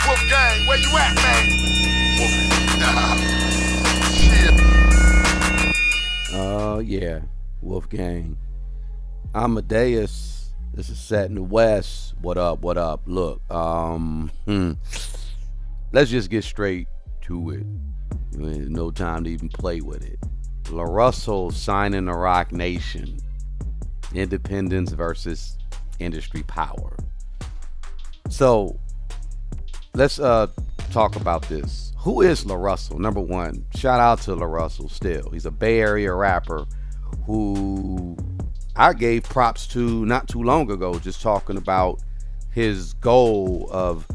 Wolfgang, where you at, man? Yeah, Wolfgang. Amadeus. This is set in the West. What up? What up? Look, let's just get straight to it. There's no time to even play with it. LaRussell signing the Roc Nation. Independence versus industry power. So let's talk about this. Who is LaRussell? Number one, shout out to LaRussell still. He's a Bay Area rapper who I gave props to not too long ago, just talking about his goal of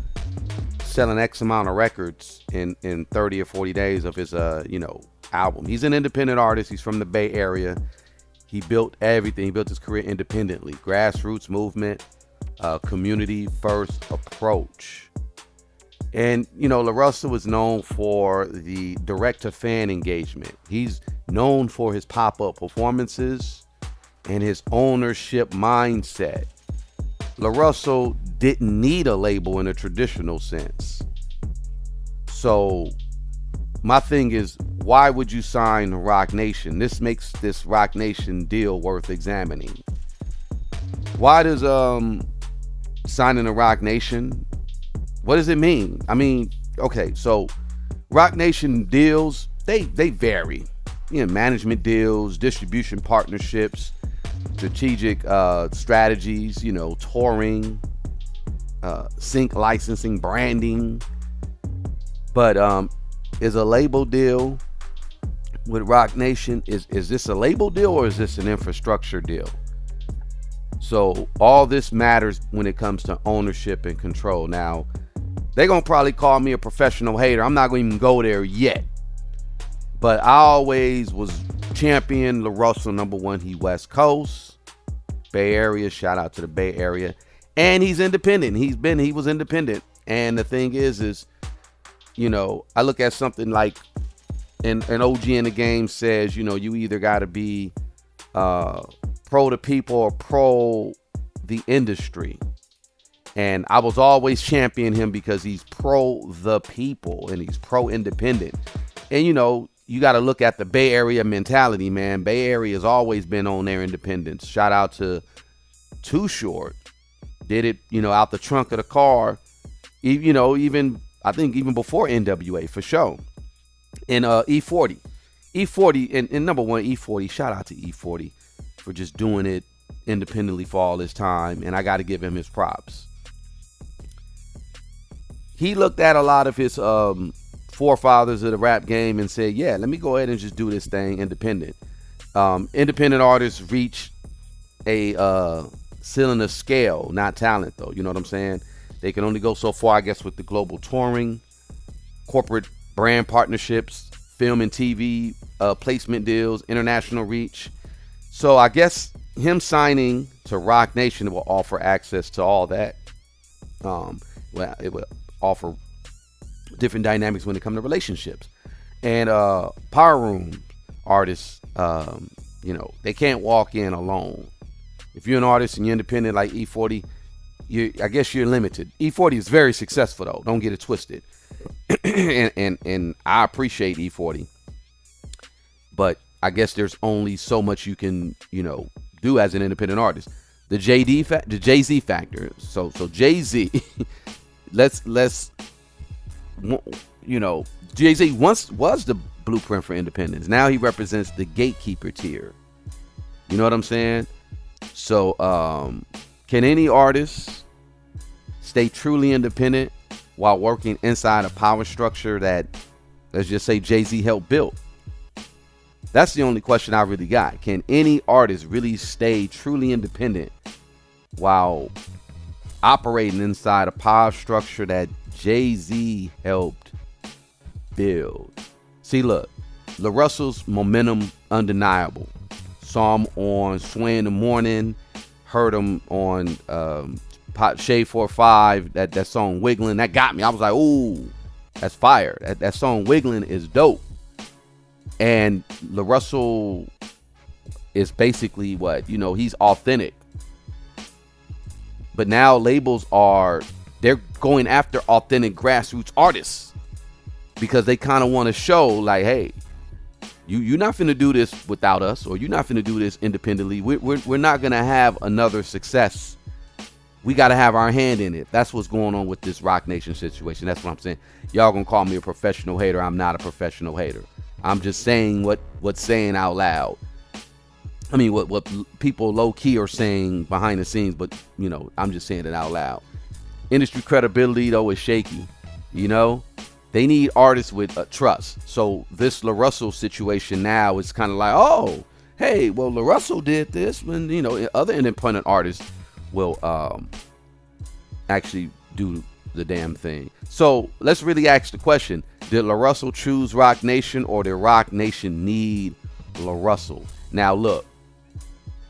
selling X amount of records in 30 or 40 days of his album. He's an independent artist. He's from the Bay Area. He built everything. He built his career independently. Grassroots movement, community first approach. And, LaRussell was known for the direct-to-fan engagement. He's known for his pop-up performances and his ownership mindset. LaRussell didn't need a label in a traditional sense. So my thing is, why would you sign the Roc Nation? This makes this Roc Nation deal worth examining. Why does signing the Roc Nation, what does it mean? I mean, okay, so Roc Nation deals, they vary. Management deals, distribution partnerships, strategic strategies, touring, sync licensing, branding. But is a label deal with Roc Nation, is this a label deal or is this an infrastructure deal? So all this matters when it comes to ownership and control. Now, they're going to probably call me a professional hater. I'm not going to even go there yet. But I always was champion LaRussell, number one. He West Coast, Bay Area. Shout out to the Bay Area. And he's independent. He was independent. And the thing is, I look at something like an OG in the game says, you either got to be pro the people or pro the industry. And I was always championing him because he's pro the people and he's pro independent. And you got to look at the Bay Area mentality, man. Bay Area has always been on their independence. Shout out to Too Short. Did it, out the trunk of the car. Even I think even before NWA for sure. And E40. E40 and number one, E40. Shout out to E40 for just doing it independently for all this time. And I got to give him his props. He looked at a lot of his forefathers of the rap game and said, yeah, let me go ahead and just do this thing independent. Independent artists reach a ceiling of scale, not talent, though. You know what I'm saying? They can only go so far, I guess, with the global touring, corporate brand partnerships, film and TV placement deals, international reach. So I guess him signing to Roc Nation will offer access to all that. It will offer different dynamics when it comes to relationships. And power room artists, they can't walk in alone. If you're an artist and you're independent like E40, I guess you're limited. E40 is very successful though. Don't get it twisted. and I appreciate E40, but I guess there's only so much you can do as an independent artist. The Jay-Z factor. So Jay-Z, let's Jay-Z once was the blueprint for independence. Now he represents the gatekeeper tier. You know what I'm saying? So can any artist stay truly independent while working inside a power structure that, let's just say, Jay-Z helped build? That's the only question I really got. Can any artist really stay truly independent while operating inside a power structure that Jay-Z helped build? See, look, LaRussell's momentum undeniable. Saw him on Sway in the Morning, heard him on Shade 45, that song Wiggling, that got me. I was like, ooh, that's fire. That song Wiggling is dope. And LaRussell is basically what, he's authentic. But now labels are They're going after authentic grassroots artists because they kind of want to show like, hey, you're not finna do this without us, or you're not finna do this independently. We're not gonna have another success. We got to have our hand in it. That's what's going on with this Roc Nation situation. That's what I'm saying. Y'all gonna call me a professional hater. I'm not a professional hater. I'm just saying what's saying out loud. I mean, what people low key are saying behind the scenes, but you know, I'm just saying it out loud. Industry credibility though is shaky. You know, they need artists with trust. So this Lar Russell situation now is kind of like, oh, hey, well, Lar Russell did this when, you know, other independent artists will actually do the damn thing. So let's really ask the question: did Lar Russell choose Roc Nation, or did Roc Nation need Lar Russell? Now look,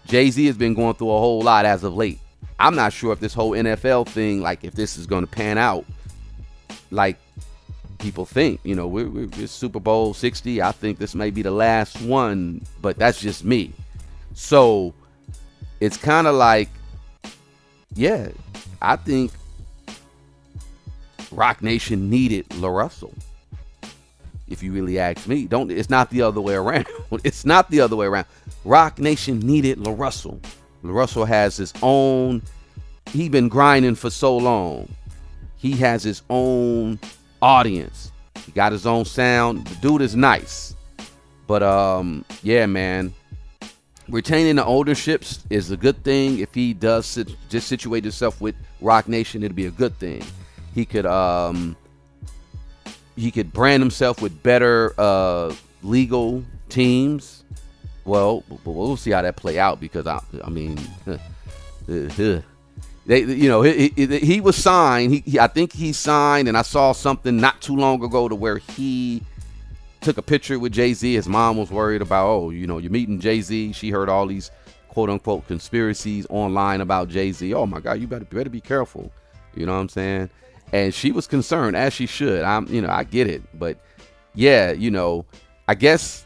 Jay-Z has been going through a whole lot as of late. I'm not sure if this whole NFL thing, like if this is going to pan out like people think. You know, we're Super Bowl 60. I think this may be the last one, but that's just me. So it's kind of like, yeah, I think Roc Nation needed Lar Russell. If you really ask me, it's not the other way around. It's not the other way around. Roc Nation needed Lar Russell. Lar Russell has his own. He been grinding for so long. He has his own audience. He got his own sound. The dude is nice. But yeah, man. Retaining the ownerships is a good thing. If he does just situate himself with Roc Nation, it'd be a good thing. He could brand himself with better legal teams. Well, we'll see how that play out, because I mean, they, you know, he was signed. I think he signed, and I saw something not too long ago to where he took a picture with Jay-Z. His mom was worried about, oh, you know, you're meeting Jay-Z. She heard all these quote unquote conspiracies online about Jay-Z. Oh my God, you better be careful. You know what I'm saying? And she was concerned, as she should. I get it. But yeah, you know, I guess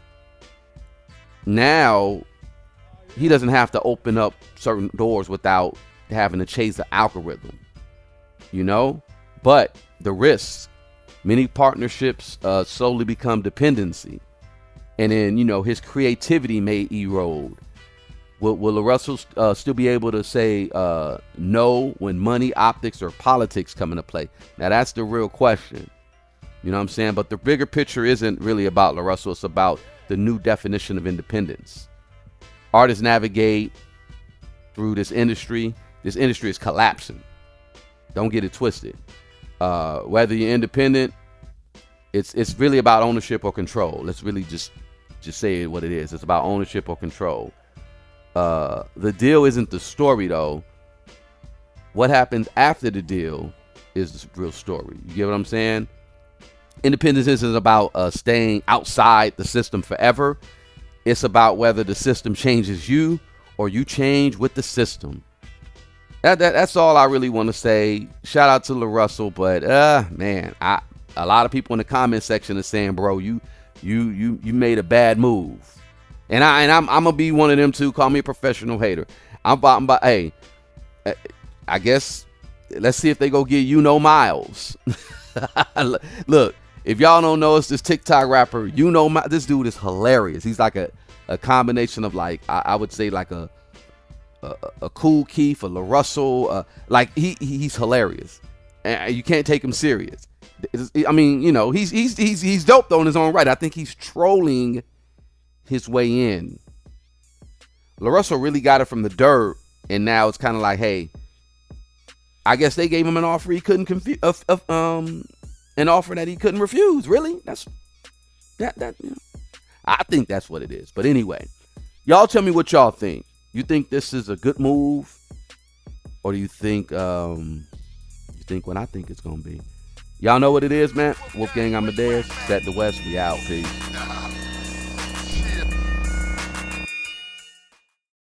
now he doesn't have to open up certain doors without having to chase the algorithm, you know. But the risks, many partnerships slowly become dependency, and then, you know, his creativity may erode. Will Lar Russell still be able to say no when money, optics, or politics come into play? Now that's the real question. You know what I'm saying? But the bigger picture isn't really about Lar Russell. It's about the new definition of independence. Artists navigate through this industry. This industry is collapsing. Don't get it twisted. Whether you're independent, it's really about ownership or control. Let's really just say what it is. It's about ownership or control. The deal isn't the story, though. What happens after the deal is the real story. You get what I'm saying? Independence isn't about staying outside the system forever. It's about whether the system changes you or you change with the system. That's all I really want to say. Shout out to Lar Russell, but man, a lot of people in the comment section are saying, bro, you made a bad move. And I'm gonna be one of them too. Call me a professional hater. Hey, I guess let's see if they go get Miles. Look, if y'all don't know, it's this TikTok rapper. This dude is hilarious. He's like a combination of, like, I would say like a Cool Keith, a Lar Russell. Like he's hilarious, and you can't take him serious. I mean, you know, he's dope though in his own right. I think he's trolling his way in. Lar Russell really got it from the dirt, and now it's kind of like, hey, I guess they gave him an offer he couldn't an offer that he couldn't refuse. Really? That's that. You know, I think that's what it is. But anyway, y'all tell me what y'all think. You think this is a good move, or do you think what I think it's gonna be? Y'all know what it is, man. Wolfgang Amadeus, Set the West. We out. Peace.